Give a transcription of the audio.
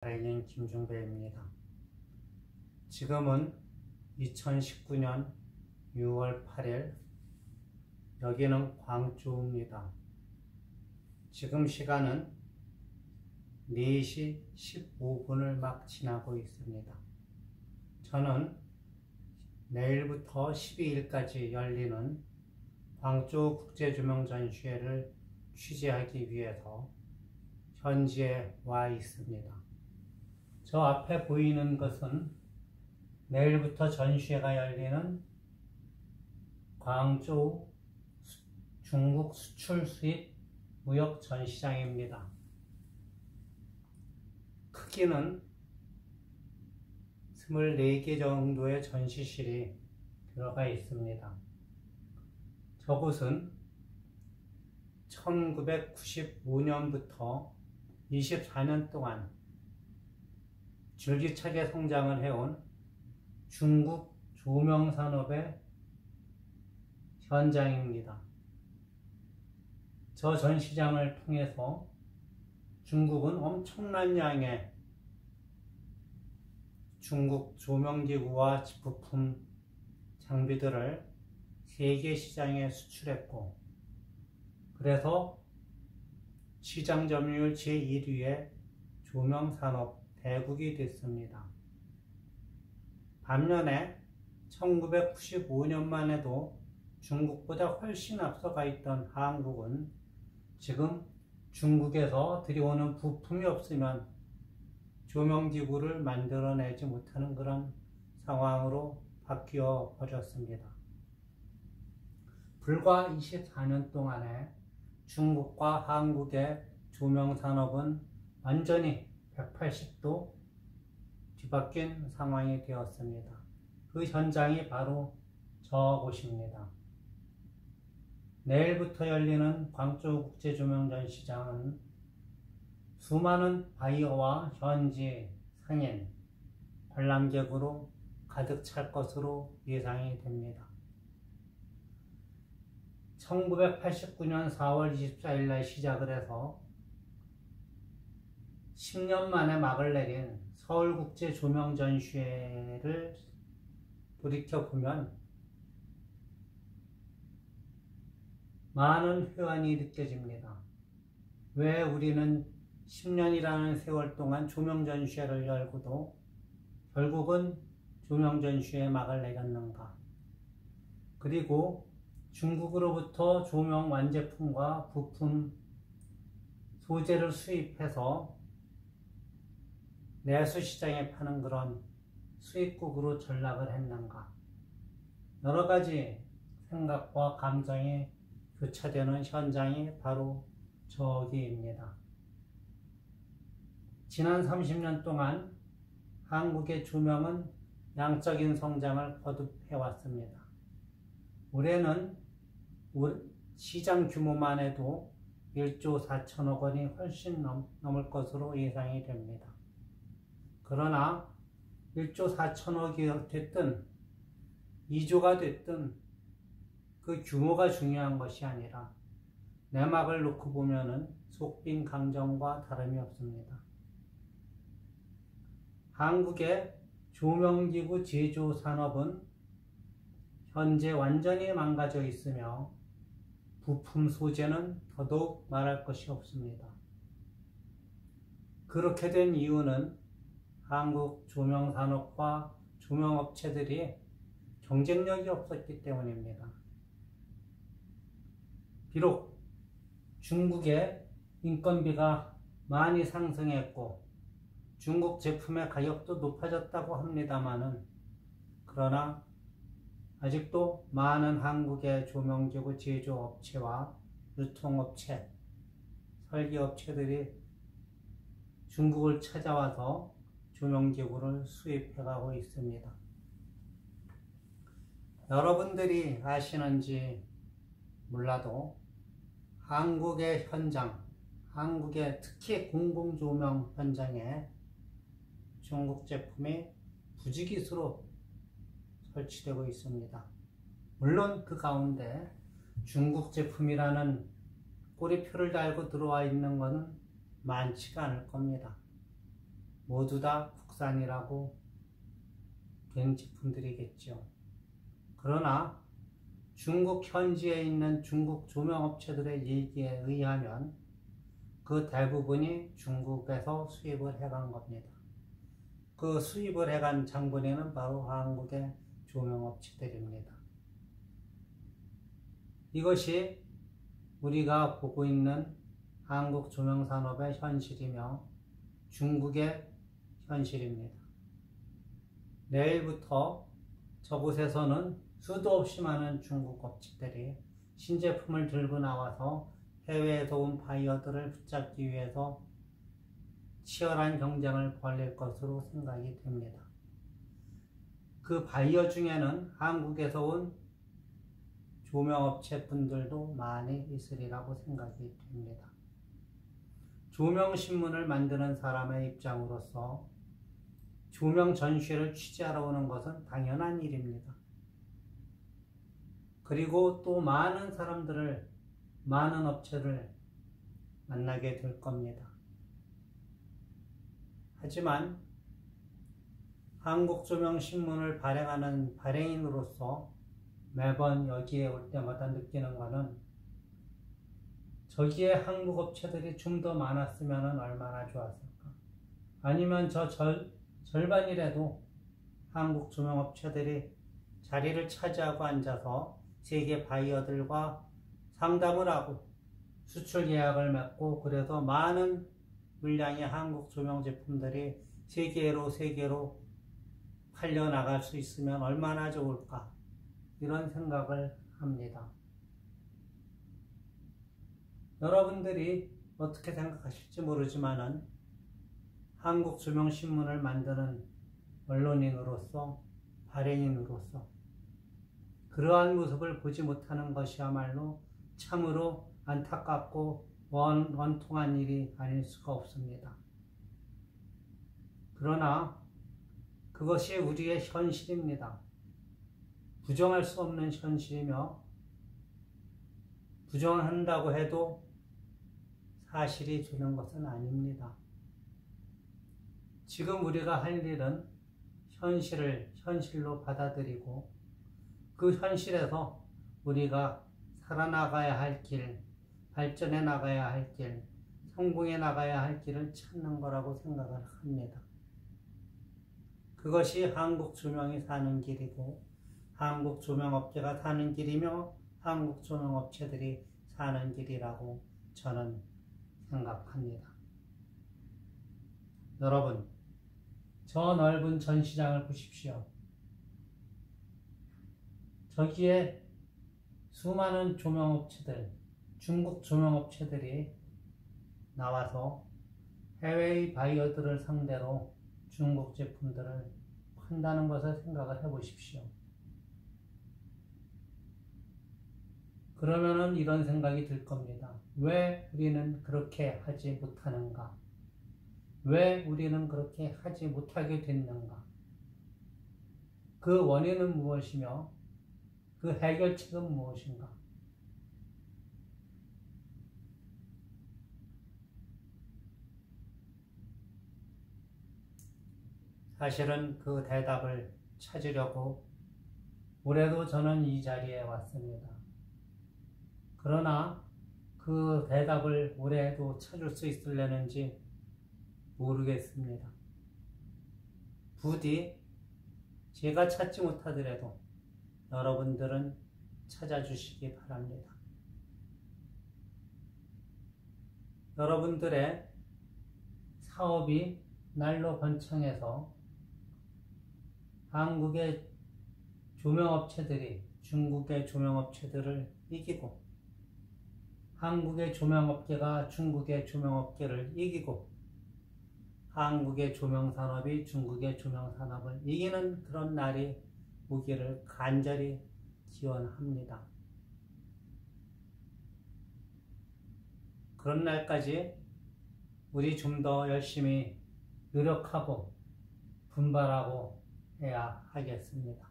발행인 김중배입니다. 지금은 2019년 6월 8일, 여기는 광주입니다. 지금 시간은 4시 15분을 막 지나고 있습니다. 저는 내일부터 12일까지 열리는 광주 국제조명전시회를 취재하기 위해서 현지에 와 있습니다. 저 앞에 보이는 것은 내일부터 전시회가 열리는 광주 중국 수출 수입 무역 전시장입니다. 크기는 24개 정도의 전시실이 들어가 있습니다. 저곳은 1995년부터 24년 동안 줄기차게 성장을 해온 중국 조명산업의 현장입니다. 저 전시장을 통해서 중국은 엄청난 양의 중국 조명기구와 부품 장비들을 세계 시장에 수출했고, 그래서 시장 점유율 제1위의 조명산업 대국이 됐습니다. 반면에 1995년만 해도 중국보다 훨씬 앞서가 있던 한국은 지금 중국에서 들여오는 부품이 없으면 조명기구를 만들어내지 못하는 그런 상황으로 바뀌어 버렸습니다. 불과 24년 동안에 중국과 한국의 조명산업은 완전히 180도 뒤바뀐 상황이 되었습니다. 그 현장이 바로 저곳입니다. 내일부터 열리는 광주 국제조명전시장은 수많은 바이어와 현지 상인, 관람객으로 가득 찰 것으로 예상이 됩니다. 1989년 4월 24일 날 시작을 해서 10년 만에 막을 내린 서울국제조명전시회를 돌이켜보면 많은 회한이 느껴집니다. 왜 우리는 10년이라는 세월 동안 조명전시회를 열고도 결국은 조명전시회에 막을 내렸는가? 그리고 중국으로부터 조명 완제품과 부품, 소재를 수입해서 내수시장에 파는 그런 수입국으로 전락을 했는가? 여러 가지 생각과 감정이 교차되는 현장이 바로 저기입니다. 지난 30년 동안 한국의 조명은 양적인 성장을 거듭해왔습니다. 올해는 시장 규모만 해도 1조 4천억 원이 훨씬 넘을 것으로 예상이 됩니다. 그러나 1조 4천억이 됐든 2조가 됐든 그 규모가 중요한 것이 아니라 내막을 놓고 보면은 속빈 강정과 다름이 없습니다. 한국의 조명기구 제조 산업은 현재 완전히 망가져 있으며 부품 소재는 더더욱 말할 것이 없습니다. 그렇게 된 이유는 한국 조명산업과 조명업체들이 경쟁력이 없었기 때문입니다. 비록 중국의 인건비가 많이 상승했고 중국 제품의 가격도 높아졌다고 합니다마는, 그러나 아직도 많은 한국의 조명기구 제조업체와 유통업체, 설계업체들이 중국을 찾아와서 조명기구를 수입해가고 있습니다. 여러분들이 아시는지 몰라도 한국의 현장, 한국의 특히 공공조명 현장에 중국 제품이 부지기수로 설치되고 있습니다. 물론 그 가운데 중국 제품이라는 꼬리표를 달고 들어와 있는 것은 많지가 않을 겁니다. 모두 다 국산이라고 된 제품들이겠죠. 그러나 중국 현지에 있는 중국 조명업체들의 얘기에 의하면 그 대부분이 중국에서 수입을 해간 겁니다. 그 수입을 해간 장본인은 바로 한국의 조명업체들입니다. 이것이 우리가 보고 있는 한국 조명산업의 현실이며 중국의 현실입니다. 내일부터 저곳에서는 수도 없이 많은 중국 업체들이 신제품을 들고 나와서 해외에서 온 바이어들을 붙잡기 위해서 치열한 경쟁을 벌일 것으로 생각이 됩니다. 그 바이어 중에는 한국에서 온 조명업체 분들도 많이 있으리라고 생각이 됩니다. 조명신문을 만드는 사람의 입장으로서 조명 전시회를 취재하러 오는 것은 당연한 일입니다. 그리고 또 많은 사람들을, 많은 업체를 만나게 될 겁니다. 하지만 한국조명신문을 발행하는 발행인으로서 매번 여기에 올 때마다 느끼는 것은 저기에 한국 업체들이 좀 더 많았으면 얼마나 좋았을까. 아니면 저 절반이라도 한국 조명업체들이 자리를 차지하고 앉아서 세계 바이어들과 상담을 하고 수출 계약을 맺고 그래서 많은 물량의 한국 조명 제품들이 세계로 팔려나갈 수 있으면 얼마나 좋을까, 이런 생각을 합니다. 여러분들이 어떻게 생각하실지 모르지만은 한국조명신문을 만드는 언론인으로서, 발행인으로서 그러한 모습을 보지 못하는 것이야말로 참으로 안타깝고 원통한 일이 아닐 수가 없습니다. 그러나 그것이 우리의 현실입니다. 부정할 수 없는 현실이며 부정한다고 해도 사실이 되는 것은 아닙니다. 지금 우리가 할 일은 현실을 현실로 받아들이고 그 현실에서 우리가 살아나가야 할 길, 발전해 나가야 할 길, 성공해 나가야 할 길을 찾는 거라고 생각을 합니다. 그것이 한국 조명이 사는 길이고 한국 조명업계가 사는 길이며 한국 조명업체들이 사는 길이라고 저는 생각합니다. 여러분, 저 넓은 전시장을 보십시오. 저기에 수많은 조명업체들, 중국 조명업체들이 나와서 해외의 바이어들을 상대로 중국 제품들을 판다는 것을 생각을 해보십시오. 그러면은 이런 생각이 들 겁니다. 왜 우리는 그렇게 하지 못하는가? 왜 우리는 그렇게 하지 못하게 됐는가? 그 원인은 무엇이며 그 해결책은 무엇인가? 사실은 그 대답을 찾으려고 올해도 저는 이 자리에 왔습니다. 그러나 그 대답을 올해도 찾을 수 있으려는지 모르겠습니다. 부디 제가 찾지 못하더라도 여러분들은 찾아주시기 바랍니다. 여러분들의 사업이 날로 번창해서 한국의 조명업체들이 중국의 조명업체들을 이기고 한국의 조명업계가 중국의 조명업계를 이기고 한국의 조명산업이 중국의 조명산업을 이기는 그런 날이 오기를 간절히 기원합니다. 그런 날까지 우리 좀 더 열심히 노력하고 분발하고 해야 하겠습니다.